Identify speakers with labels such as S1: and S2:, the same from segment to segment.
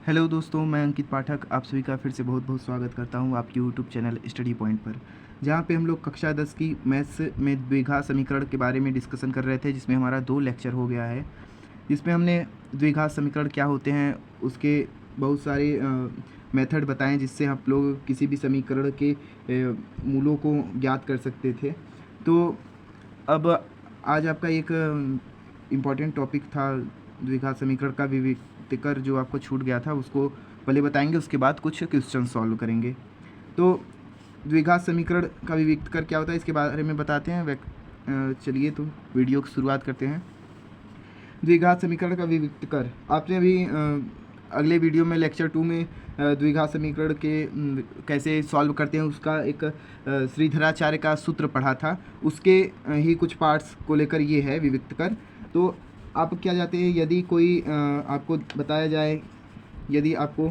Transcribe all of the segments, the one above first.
S1: Hello दोस्तों, मैं अंकित पाठक आप सभी का फिर से बहुत बहुत स्वागत करता हूं आपके यूट्यूब चैनल स्टडी पॉइंट पर, जहां पे हम लोग कक्षा 10 की मैथ्स में द्विघात समीकरण के बारे में डिस्कशन कर रहे थे, जिसमें हमारा 2 लेक्चर हो गया है। जिसमें हमने द्विघात समीकरण क्या होते हैं उसके बहुत सारे मेथड बताएं, जिससे आप लोग किसी भी समीकरण के मूलों को ज्ञात कर सकते थे। तो अब आज आपका एक इम्पॉर्टेंट टॉपिक था द्विघात समीकरण का विविक्तकर, जो आपको छूट गया था उसको पहले बताएंगे, उसके बाद कुछ क्वेश्चन सॉल्व करेंगे। तो द्विघात समीकरण का विविक्तकर क्या होता है इसके बारे में बताते हैं। चलिए तो वीडियो की शुरुआत करते हैं। द्विघात समीकरण का विविक्तकर आपने अभी अगले वीडियो में लेक्चर 2 में द्विघात समीकरण के कैसे सॉल्व करते हैं उसका एक श्रीधराचार्य का सूत्र पढ़ा था, उसके ही कुछ पार्ट्स को लेकर ये है विविक्तकर। तो आप क्या जाते हैं, यदि कोई आपको बताया जाए, यदि आपको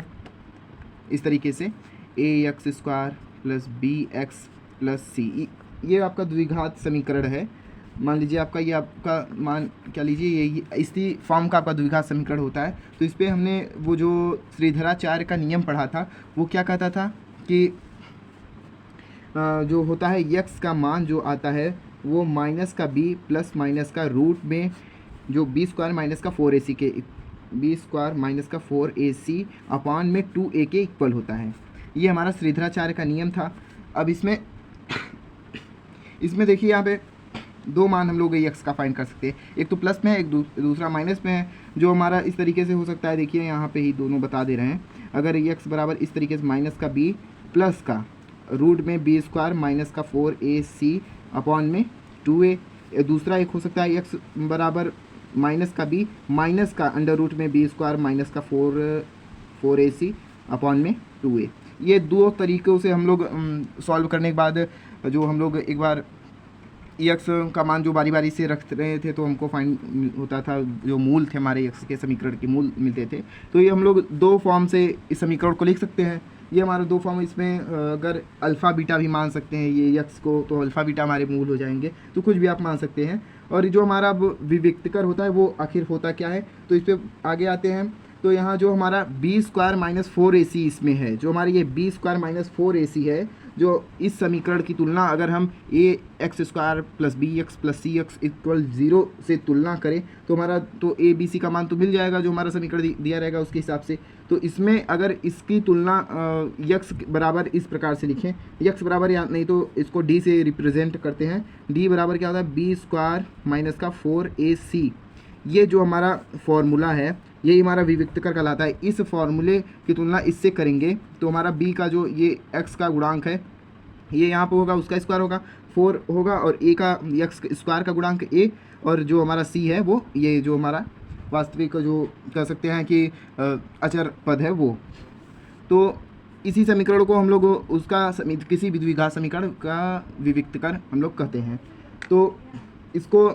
S1: इस तरीके से ax² + bx + c, ये आपका द्विघात समीकरण है। मान लीजिए आपका मान क्या लीजिए ये इसी फॉर्म का आपका द्विघात समीकरण होता है। तो इस पर हमने वो जो श्रीधराचार्य का नियम पढ़ा था, वो क्या कहता था कि जो होता है यक्स का मान जो आता है वो माइनस का b प्लस माइनस का रूट में जो b² माइनस का 4ac के b² माइनस का 4ac अपॉन में 2a के इक्वल होता है। ये हमारा श्रीधराचार्य का नियम था। अब इसमें देखिए यहाँ पे दो मान हम लोग एक्स का फाइंड कर सकते हैं, एक तो प्लस में है, एक दूसरा माइनस में है। जो हमारा इस तरीके से हो सकता है, देखिए यहाँ पे ही दोनों बता दे रहे हैं। अगर एक्स बराबर इस तरीके से माइनस का b प्लस का रूट में b² माइनस का 4ac अपॉन में 2a, दूसरा एक हो सकता है एक्स बराबर माइनस का b माइनस का अंडर रूट में b² माइनस का 4ac अपॉन में 2a। ये दो तरीक़ों से हम लोग सॉल्व करने के बाद जो हम लोग एक बार एक्स का मान जो बारी बारी से रख रहे थे, तो हमको फाइंड होता था, जो मूल थे हमारे एक्स के समीकरण के मूल मिलते थे। तो ये हम लोग दो फॉर्म से इस समीकरण को लिख सकते हैं। ये हमारा दो फॉर्म, इसमें अगर अल्फ़ा बीटा भी मान सकते हैं ये एक्स को, तो अल्फ़ा बीटा हमारे मूल हो जाएंगे, तो कुछ भी आप मान सकते हैं। और जो हमारा अब विविक्तकर होता है वो आखिर होता क्या है, तो इस पर आगे आते हैं। तो यहाँ जो हमारा b² माइनस 4ac इसमें है, जो हमारी ये b² माइनस 4ac है, जो इस समीकरण की तुलना अगर हम ax² + bx + cx = 0 से तुलना करें तो हमारा तो a b c का मान तो मिल जाएगा, जो हमारा समीकरण दिया रहेगा उसके हिसाब से। तो इसमें अगर इसकी तुलना x बराबर इस प्रकार से लिखें, x बराबर, या नहीं तो इसको d से रिप्रेजेंट करते हैं। d बराबर क्या होता है, b² माइनस का 4ac। ये जो हमारा फॉर्मूला है यही हमारा विविक्तकर कहलाता है। इस फॉर्मूले की तुलना इससे करेंगे तो हमारा b का जो ये x का गुणांक है ये यहाँ पे होगा, उसका स्क्वायर होगा 4 होगा, और a का x² का गुणांक a, और जो हमारा c है वो ये जो हमारा वास्तविक जो कह सकते हैं कि अचर पद है वो। तो इसी समीकरण को हम लोग उसका किसी भी द्विघात समीकरण का विविक्तकर हम लोग कहते हैं। तो इसको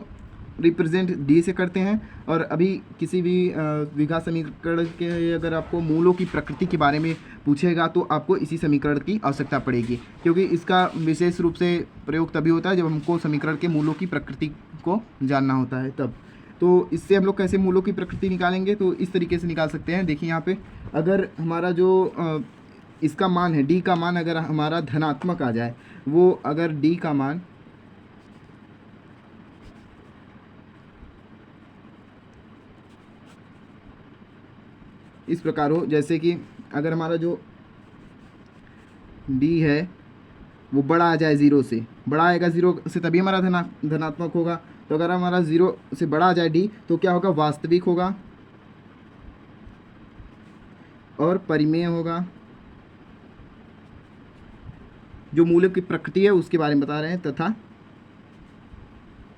S1: रिप्रेजेंट डी से करते हैं। और अभी किसी भी द्विघात समीकरण के अगर आपको मूलों की प्रकृति के बारे में पूछेगा तो आपको इसी समीकरण की आवश्यकता पड़ेगी, क्योंकि इसका विशेष रूप से प्रयोग तभी होता है जब हमको समीकरण के मूलों की प्रकृति को जानना होता है तब। तो इससे हम लोग कैसे मूलों की प्रकृति निकालेंगे, तो इस तरीके से निकाल सकते हैं। देखिए यहाँ पे अगर हमारा जो इसका मान है, डी का मान अगर हमारा धनात्मक आ जाए, वो अगर डी का मान इस प्रकार हो, जैसे कि अगर हमारा जो d है वो बड़ा आ जाए, 0 से बड़ा आएगा, 0 से तभी हमारा धनात्मक होगा। तो अगर हमारा 0 से बड़ा आ जाए d, तो क्या होगा, वास्तविक होगा और परिमेय होगा। जो मूल्य की प्रकृति है उसके बारे में बता रहे हैं, तथा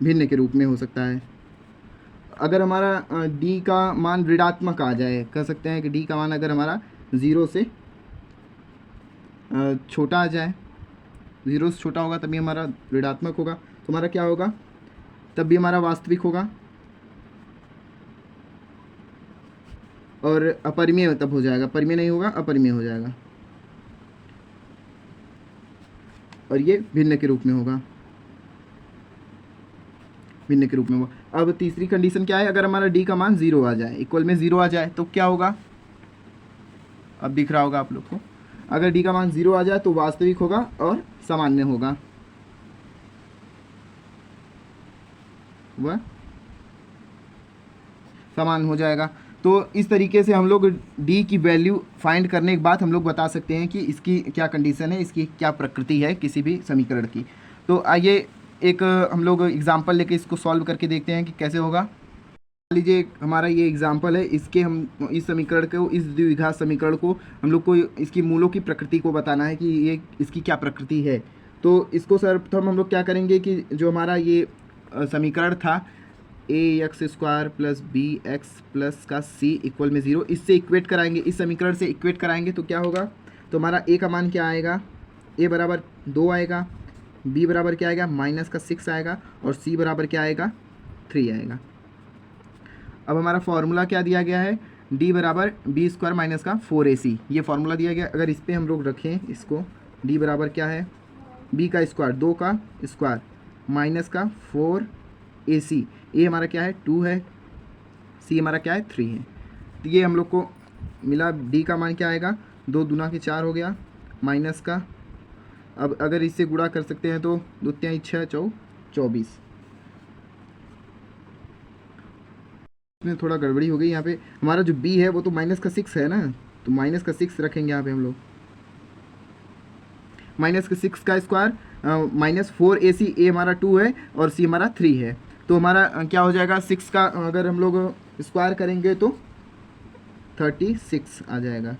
S1: भिन्न के रूप में हो सकता है। अगर हमारा d का मान ऋणात्मक आ जाए, कह सकते हैं कि d का मान अगर हमारा 0 से छोटा आ जाए, 0 से छोटा होगा तभी हमारा ऋणात्मक होगा, तो हमारा क्या होगा, तब भी हमारा वास्तविक होगा। और अपरिमेय तब हो जाएगा, परिमेय नहीं होगा, अपरिमेय हो जाएगा, और ये भिन्न के रूप में होगा, भिन्न के रूप में होगा। अब तीसरी कंडीशन क्या है, अगर हमारा d का मान 0 आ जाए, इक्वल में 0 आ जाए, तो क्या होगा, अब दिख रहा होगा आप लोग को। अगर डी का मान 0 आ जाए तो वास्तविक होगा और सामान्य होगा। वह समान हो जाएगा। तो इस तरीके से हम लोग डी की वैल्यू फाइंड करने के बाद हम लोग बता सकते हैं कि इसकी क्या कंडीशन है, इसकी क्या प्रकृति है किसी भी समीकरण की। तो आइए एक हम लोग एग्जांपल लेके इसको सॉल्व करके देखते हैं कि कैसे होगा। मान लीजिए हमारा ये एग्जांपल है, इसके हम इस समीकरण को, इस द्विघात समीकरण को हम लोग को इसकी मूलों की प्रकृति को बताना है कि ये इसकी क्या प्रकृति है। तो इसको सर्वप्रथम हम लोग क्या करेंगे कि जो हमारा ये समीकरण था ax² प्लस bx प्लस का c इक्वल में 0, इससे इक्वेट कराएंगे, इस समीकरण से इक्वेट कराएंगे तो क्या होगा, तो हमारा a का मान क्या आएगा, a बराबर 2 आएगा, b बराबर क्या आएगा -6 आएगा और c बराबर क्या आएगा 3 आएगा। अब हमारा फॉर्मूला क्या दिया गया है, d बराबर b² माइनस का 4ac, ये फार्मूला दिया गया। अगर इस पर हम लोग रखें इसको, d बराबर क्या है b का स्क्वायर 2 का स्क्वायर माइनस का 4ac, ए हमारा क्या है 2 है, सी हमारा क्या है 3 है। तो ये हम लोग को मिला, डी का मान क्या आएगा 2 दूना के 4 हो गया माइनस का, अब अगर इससे गुणा कर सकते हैं तो 2 3 6 24। इसमें थोड़ा गड़बड़ी हो गई, यहाँ पे हमारा जो बी है वो तो -6 है ना, तो -6 रखेंगे यहाँ पे हम लोग, -6 का स्क्वायर -4ac, ए हमारा 2 है और सी हमारा 3 है। तो हमारा क्या हो जाएगा 6 का अगर हम लोग स्क्वायर करेंगे तो 36 आ जाएगा।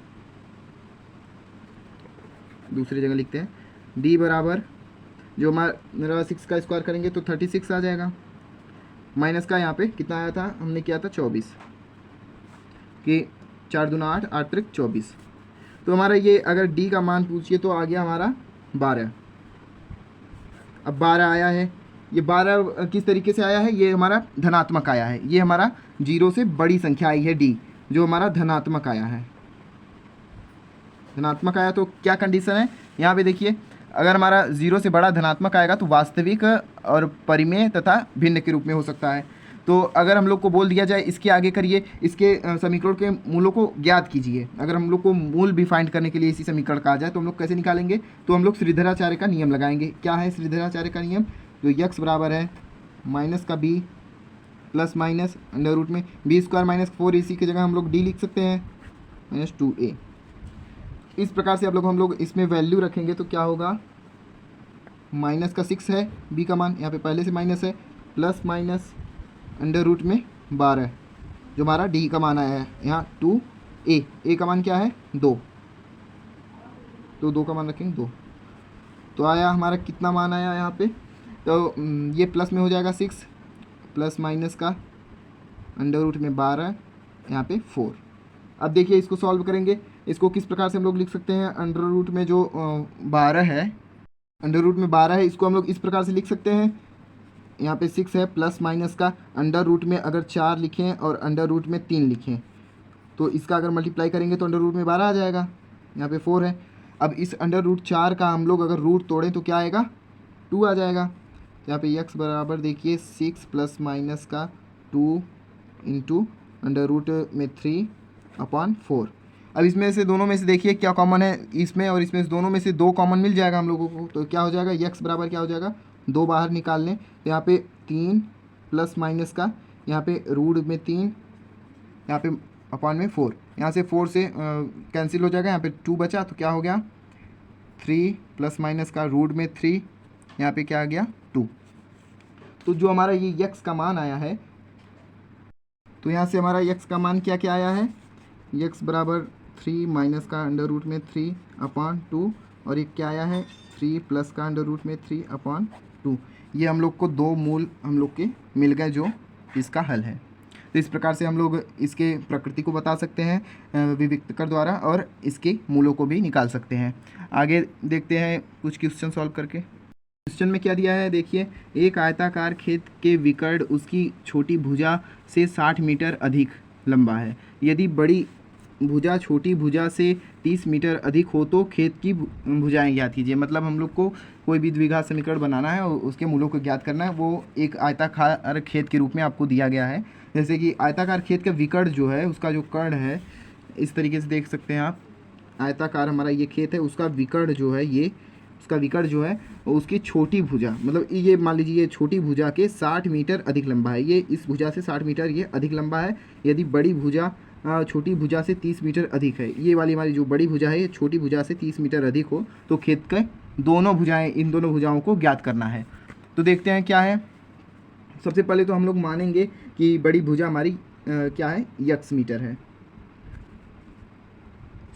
S1: दूसरी जगह लिखते हैं, डी बराबर जो हमारा 6 का स्क्वायर करेंगे तो 36 आ जाएगा, माइनस का यहाँ पे कितना आया था, हमने किया था 24, कि 4 दूना 8, 8 त्रिक 24। तो हमारा ये अगर डी का मान पूछिए तो आ गया हमारा 12। अब 12 आया है, ये 12 किस तरीके से आया है, ये हमारा धनात्मक आया है, ये हमारा 0 से बड़ी संख्या आई है डी, जो हमारा धनात्मक आया है। धनात्मक आया तो क्या कंडीशन है, यहाँ पे देखिए, अगर हमारा 0 से बड़ा धनात्मक आएगा तो वास्तविक और परिमेय तथा भिन्न के रूप में हो सकता है। तो अगर हम लोग को बोल दिया जाए इसके आगे करिए, इसके समीकरण के मूलों को ज्ञात कीजिए, अगर हम लोग को मूल भी फाइंड करने के लिए इसी समीकरण का आ जाए तो हम लोग कैसे निकालेंगे, तो हम लोग श्रीधराचार्य का नियम लगाएंगे। क्या है श्रीधराचार्य का नियम, तो यक्स बराबर है माइनस का b plus minus under root में b² माइनस 4ac की जगह हम लोग d लिख सकते हैं -2a। इस प्रकार से हम लोग इसमें वैल्यू रखेंगे तो क्या होगा, -6 है b का मान, यहाँ पे पहले से माइनस है, प्लस माइनस अंडर रूट में 12 जो हमारा d का मान आया है, यहाँ 2a, a का मान क्या है 2, तो 2 का मान रखेंगे 2, तो आया हमारा कितना मान आया यहाँ पे, तो ये प्लस में हो जाएगा 6 प्लस माइनस का अंडर रूट में 12, यहाँ पे 4। अब देखिए इसको सॉल्व करेंगे, इसको किस प्रकार से हम लोग लिख सकते हैं, अंडर रूट में जो 12 है, अंडर रूट में 12 है, इसको हम लोग इस प्रकार से लिख सकते हैं, यहाँ पे 6 है प्लस माइनस का अंडर रूट में अगर 4 लिखें और अंडर रूट में 3 लिखें तो इसका अगर मल्टीप्लाई करेंगे तो अंडर रूट में 12 आ जाएगा, यहाँ पे 4 है। अब इस अंडर रूट 4 का हम लोग अगर रूट तोड़ें तो क्या आएगा 2 आ जाएगा। यहाँ पे x बराबर देखिए 6 प्लस माइनस का 2 इंटू अंडर रूट में 3/4। अब इसमें से दोनों में से देखिए क्या कॉमन है, इसमें और इसमें से दोनों में से 2 कॉमन मिल जाएगा हम लोगों को, तो क्या हो जाएगा x बराबर क्या हो जाएगा 2 बाहर निकाल लें तो यहाँ पे 3 प्लस माइनस का यहाँ पे रूट में 3, यहाँ पे अपॉन में 4, यहाँ से 4 से कैंसिल हो जाएगा, यहाँ पे 2 बचा तो क्या हो गया 3 प्लस माइनस का रूट में 3, यहाँ पे क्या आ गया 2। तो जो हमारा ये x का मान आया है, तो यहाँ से हमारा x का मान क्या क्या आया है, x बराबर 3 माइनस का अंडर रूट में 3/2 और ये क्या आया है 3 प्लस का अंडर रूट में 3/2। ये हम लोग को 2 मूल हम लोग के मिल गए जो इसका हल है। तो इस प्रकार से हम लोग इसके प्रकृति को बता सकते हैं विविक्तकर द्वारा और इसके मूलों को भी निकाल सकते हैं। आगे देखते हैं कुछ क्वेश्चन सॉल्व करके। क्वेश्चन में क्या दिया है देखिए, एक आयताकार खेत के विकर्ण उसकी छोटी भुजा से 60 मीटर अधिक लंबा है। यदि बड़ी भुजा छोटी भुजा से 30 मीटर अधिक हो तो खेत की भुजाएं ज्ञात कीजिए। मतलब हम लोग को कोई भी द्विघात समीकरण बनाना है और उसके मूलों को ज्ञात करना है, वो एक आयताकार खेत के रूप में आपको दिया गया है। जैसे कि आयताकार खेत का विकर्ण जो है उसका जो कर्ण है इस तरीके से देख सकते हैं आप, आयताकार हमारा ये खेत है, उसका विकर्ण जो है ये, उसका विकर्ण जो है उसकी छोटी भुजा, मतलब ये मान लीजिए ये छोटी भुजा के 60 मीटर अधिक लंबा है, ये इस भुजा से 60 मीटर ये अधिक लंबा है। यदि बड़ी भुजा छोटी भुजा से 30 मीटर अधिक है, ये वाली हमारी जो बड़ी भुजा है ये छोटी भुजा से 30 मीटर अधिक हो, तो खेत के दोनों भुजाएं, इन दोनों भुजाओं को ज्ञात करना है। तो देखते हैं क्या है। सबसे पहले तो हम लोग मानेंगे कि बड़ी भुजा हमारी क्या है, यक्स मीटर है।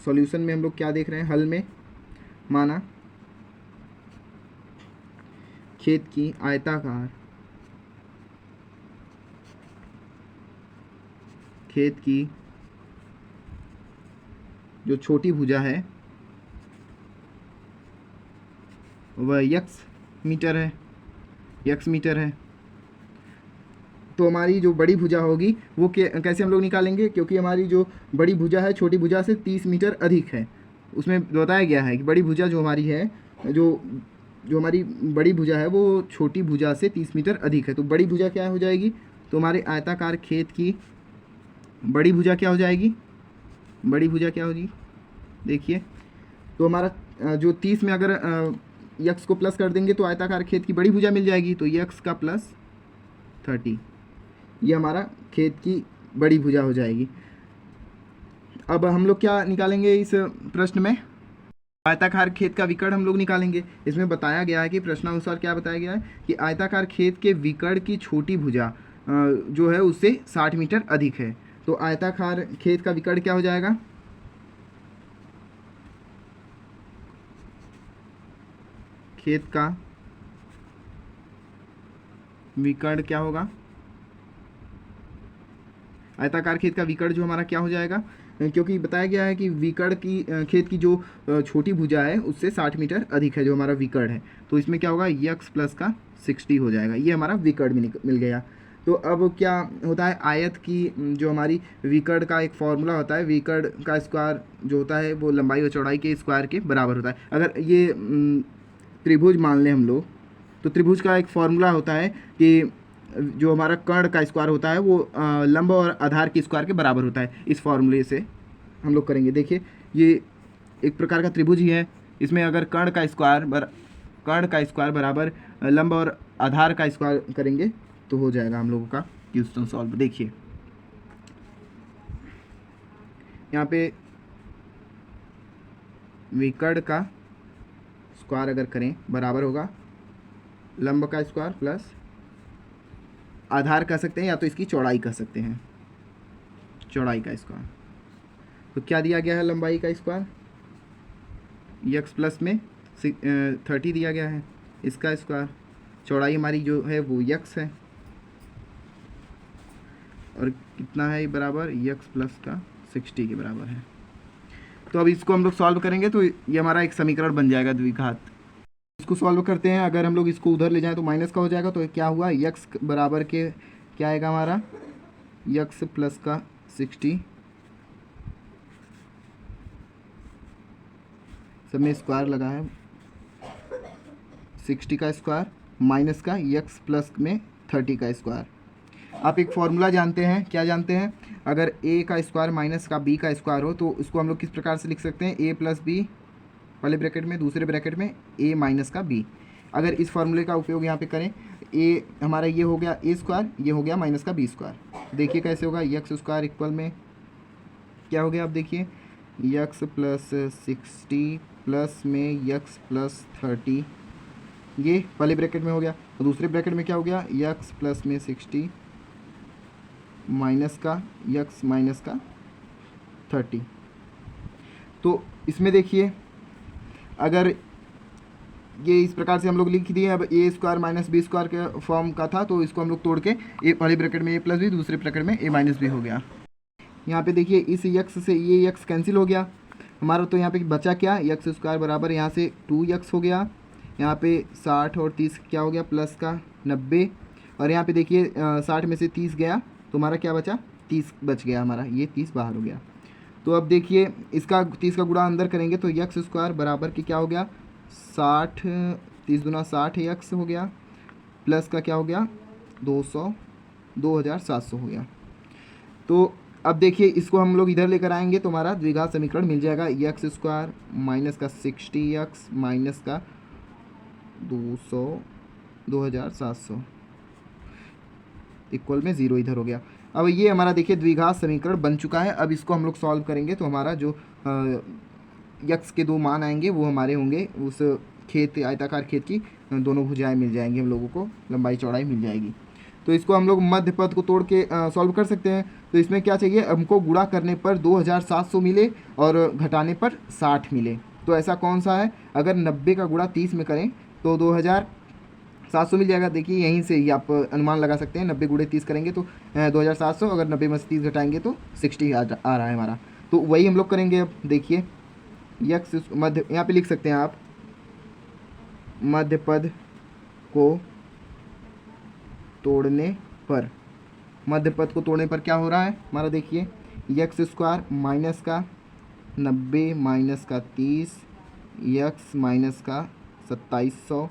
S1: सॉल्यूशन में हम लोग क्या देख रहे हैं, हल में माना खेत की आयताकार, खेत की जो छोटी भुजा है वह यक्स मीटर है, यक्स मीटर है। तो हमारी जो बड़ी भुजा होगी वो कैसे हम लोग निकालेंगे, क्योंकि हमारी जो बड़ी भुजा है छोटी भुजा से 30 मीटर अधिक है। उसमें बताया गया है कि बड़ी भुजा जो हमारी है, जो हमारी बड़ी भुजा है वो छोटी भुजा से 30 मीटर अधिक है। तो बड़ी भुजा क्या हो जाएगी, तो हमारे आयताकार खेत की बड़ी भुजा क्या हो जाएगी, बड़ी भुजा क्या होगी, देखिए। तो हमारा जो 30 में अगर यक्स को प्लस कर देंगे तो आयताकार खेत की बड़ी भुजा मिल जाएगी, तो यक्स का प्लस 30, ये हमारा खेत की बड़ी भुजा हो जाएगी। अब हम लोग क्या निकालेंगे इस प्रश्न में, आयताकार खेत का विकर्ण हम लोग निकालेंगे। इसमें बताया गया है कि प्रश्नानुसार क्या बताया गया है कि आयताकार खेत के विकर्ण की छोटी भुजा जो है उससे 60 मीटर अधिक है। तो आयताकार खेत का विकर्ण क्या हो जाएगा, खेत का विकर्ण क्या होगा, आयताकार खेत का विकर्ण जो हमारा क्या हो जाएगा, क्योंकि बताया गया है कि विकर्ण की खेत की जो छोटी भुजा है उससे 60 मीटर अधिक है जो हमारा विकर्ण है। तो इसमें क्या होगा, यक्स प्लस का 60 हो जाएगा, ये हमारा विकर्ण मिल गया। तो अब क्या होता है, आयत की जो हमारी विकर्ण का एक फॉर्मूला होता है, विकर्ण का स्क्वायर जो होता है वो लंबाई और चौड़ाई के स्क्वायर के बराबर होता है। अगर ये त्रिभुज मान लें हम लोग, तो त्रिभुज का एक फॉर्मूला होता है कि जो हमारा कर्ण का स्क्वायर होता है वो लंब और आधार के स्क्वायर के बराबर होता है। इस फॉर्मूले से हम लोग करेंगे। देखिए ये एक प्रकार का त्रिभुज ही है, इसमें अगर कर्ण का स्क्वायर बराबर लंब और आधार का स्क्वायर करेंगे तो हो जाएगा हम लोगों का क्वेश्चन सॉल्व। देखिए यहाँ पे विकर्ण का स्क्वायर अगर करें बराबर होगा लंब का स्क्वायर प्लस आधार कह सकते हैं या तो इसकी चौड़ाई कह सकते हैं, चौड़ाई का स्क्वायर। तो क्या दिया गया है, लंबाई का स्क्वायर यक्स प्लस में 30 दिया गया है, इसका स्क्वायर, चौड़ाई हमारी जो है वो यक्स है और कितना है बराबर, यक्स प्लस का 60 के बराबर है। तो अब इसको हम लोग सॉल्व करेंगे तो ये हमारा एक समीकरण बन जाएगा द्विघात। इसको सॉल्व करते हैं, अगर हम लोग इसको उधर ले जाएं तो माइनस का हो जाएगा। तो क्या हुआ, यक्स बराबर के क्या आएगा हमारा, यक्स प्लस का 60, सब में स्क्वायर लगा है, 60 का स्क्वायर माइनस का यक्स प्लस में 30 का स्क्वायर। आप एक फॉर्मूला जानते हैं, क्या जानते हैं, अगर a का स्क्वायर माइनस का b का स्क्वायर हो तो इसको हम लोग किस प्रकार से लिख सकते हैं, a प्लस बी पहले ब्रैकेट में, दूसरे ब्रैकेट में a माइनस का b। अगर इस फॉर्मूले का उपयोग यहाँ पे करें, a हमारा ये हो गया a स्क्वायर, ये हो गया माइनस का b स्क्वायर। देखिए कैसे होगा, यक्स स्क्वायर इक्वल में क्या हो गया, आप देखिए यक्स प्लस 60 प्लस में यक्स प्लस 30, ये पहले ब्रैकेट में हो गया, और दूसरे ब्रैकेट में क्या हो गया, यक्स प्लस में 60 माइनस का यक्स माइनस का 30। तो इसमें देखिए अगर ये इस प्रकार से हम लोग लिख दिए, अब ए स्क्वायर माइनस बी स्क्वायर के फॉर्म का था तो इसको हम लोग तोड़ के ए पहले ब्रैकेट में ए प्लस बी, दूसरे ब्रैकेट में ए माइनस बी हो गया। यहाँ पे देखिए इस यक्स से ये यक्स कैंसिल हो गया हमारा, तो यहाँ पे बचा क्या, यक्स स्क्वायर बराबर यहाँ से 2x हो गया, यहाँ पे 60 और 30 क्या हो गया प्लस का 90, और यहाँ पे देखिए 60 में से 30 गया तो हमारा क्या बचा, 30 बच गया हमारा, ये 30 बाहर हो गया। तो अब देखिए इसका 30 का गुणा अंदर करेंगे तो यक्स स्क्वायर बराबर की क्या हो गया, 60, 30 गुना 60 यक्स हो गया, प्लस का क्या हो गया 200, 2700 हो गया। तो अब देखिए इसको हम लोग इधर लेकर आएंगे तो हमारा द्विघात समीकरण मिल जाएगा एक्स स्क्वायर माइनस का 60x माइनस का 2700 इक्वल में 0 इधर हो गया। अब ये हमारा देखिए द्विघात समीकरण बन चुका है। अब इसको हम लोग सॉल्व करेंगे तो हमारा जो यक्स के दो मान आएंगे वो हमारे होंगे उस खेत आयताकार खेत की दोनों भुजाएं मिल जाएंगी, हम लोगों को लंबाई चौड़ाई मिल जाएगी। तो इसको हम लोग मध्य पद को तोड़ के सॉल्व कर सकते हैं। तो इसमें क्या चाहिए, हमको गुणा करने पर 2700 मिले और घटाने पर 60 मिले। तो ऐसा कौन सा है, अगर 90 का गुणा 30 में करें तो 2700 मिल जाएगा। देखिए यहीं से ही आप अनुमान लगा सकते हैं, 90 गुणे 30 करेंगे तो 2700, अगर 90 में से 30 घटाएंगे तो 60 आ रहा है हमारा। तो वही हम लोग करेंगे। अब देखिए यक्स मध्य, यहाँ पे लिख सकते हैं आप, मध्य पद को तोड़ने पर, मध्य पद को तोड़ने पर क्या हो रहा है हमारा, देखिए एक्स स्क्वायर माइनस का 90 माइनस का 30 एक्स माइनस का 2700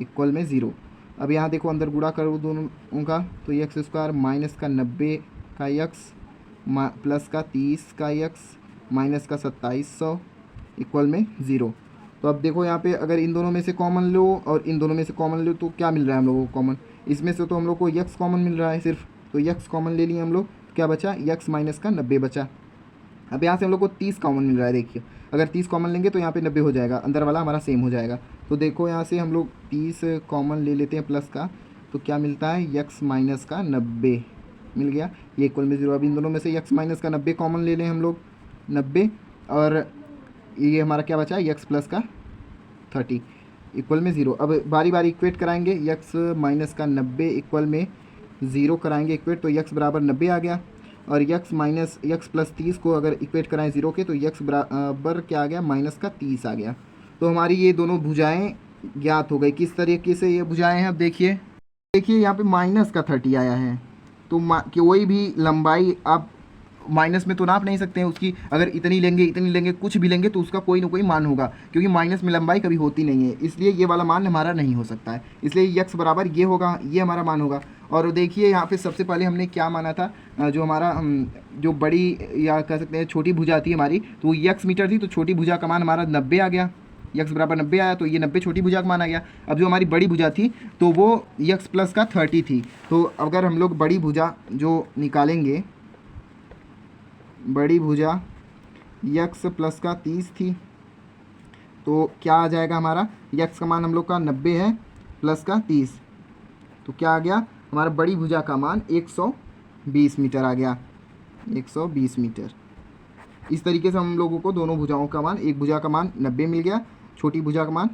S1: इक्वल में 0। अब यहाँ देखो अंदर गुणा करो दोनों का, तो एक्स स्क्वायर माइनस का 90 का एक्स प्लस का 30 का एक्स माइनस का 2700 इक्वल में 0। तो अब देखो यहाँ पे अगर इन दोनों में से कॉमन लो और इन दोनों में से कॉमन लो तो क्या मिल रहा है हम लोगों को कॉमन, इसमें से तो हम लोग को यक्स कॉमन मिल रहा है सिर्फ, तो यक्स कॉमन ले लिए हम लोग, क्या बचा यक्स माइनस का 90 बचा। अब यहाँ से हम लोग को 30 कॉमन मिल रहा है। देखिए अगर 30 कॉमन लेंगे तो यहाँ पे 90 हो जाएगा, अंदर वाला हमारा सेम हो जाएगा। तो देखो यहाँ से हम लोग 30 कॉमन ले लेते हैं प्लस का, तो क्या मिलता है यक्स माइनस का 90 मिल गया, ये इक्वल में 0। अब इन दोनों में से यक्स माइनस का 90 कॉमन ले लें हम लोग 90, और ये हमारा क्या बचा यक्स प्लस का 30 इक्वल में 0। अब बारी बारी इक्वेट कराएंगे, यक्स माइनस का 90 इक्वल में 0 कराएंगे इक्वेट, तो यक्स बराबर 90 आ गया। और यक्स माइनस यक्स प्लस 30 को अगर इक्वेट कराएं 0 के, तो यक्स बराबर क्या आ गया माइनस का 30 आ गया। तो हमारी ये दोनों भुजाएं ज्ञात हो गई। किस तरीके से ये भुजाएं हैं, अब देखिए यहाँ पे माइनस का 30 आया है, तो कोई भी लंबाई आप माइनस में तो नाप नहीं सकते हैं उसकी, अगर इतनी लेंगे कुछ भी लेंगे तो उसका कोई ना कोई मान होगा, क्योंकि माइनस में लंबाई कभी होती नहीं है, इसलिए ये वाला मान हमारा नहीं हो सकता है। इसलिए यक्स बराबर ये होगा, ये हमारा मान होगा। और देखिए यहाँ पे सबसे पहले हमने क्या माना था, जो हमारा जो बड़ी या कह सकते हैं छोटी भुजा थी हमारी, तो वो यक्स मीटर थी, तो छोटी भुजा का मान हमारा 90 आ गया, यक्स बराबर 90 आया, तो ये 90 छोटी भुजा का मान आ गया। अब जो हमारी बड़ी भुजा थी तो वो यक्स प्लस का 30 थी, तो अगर हम लोग बड़ी भुजा जो निकालेंगे, बड़ी भुजा यक्स प्लस का 30 थी, तो क्या आ जाएगा हमारा, यक्स का मान हम लोग का 90 है प्लस का 30, तो क्या आ गया हमारा बड़ी भुजा का मान 120 मीटर आ गया, 120 मीटर। इस तरीके से हम लोगों को दोनों भुजाओं का मान, एक भुजा का मान 90 मिल गया, छोटी भुजा का मान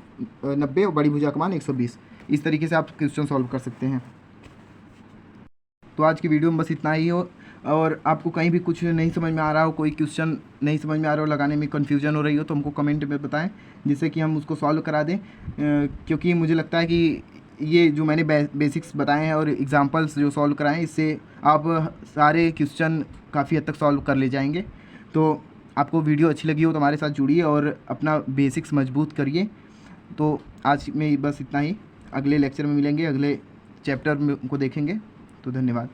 S1: 90 और बड़ी भुजा का मान 120। इस तरीके से आप क्वेश्चन सॉल्व कर सकते हैं। तो आज की वीडियो में बस इतना ही हो, और आपको कहीं भी कुछ नहीं समझ में आ रहा हो, कोई क्वेश्चन नहीं समझ में आ रहा हो, लगाने में कन्फ्यूजन हो रही हो, तो हमको कमेंट में बताएं, जिससे कि हम उसको सॉल्व करा दें। क्योंकि मुझे लगता है कि ये जो मैंने बेसिक्स बताए हैं और एग्जांपल्स जो सॉल्व कराए हैं, इससे आप सारे क्वेश्चन काफ़ी हद तक सॉल्व कर ले जाएंगे। तो आपको वीडियो अच्छी लगी हो तो हमारे साथ जुड़िए और अपना बेसिक्स मजबूत करिए। तो आज में बस इतना ही, अगले लेक्चर में मिलेंगे, अगले चैप्टर में को देखेंगे। तो धन्यवाद।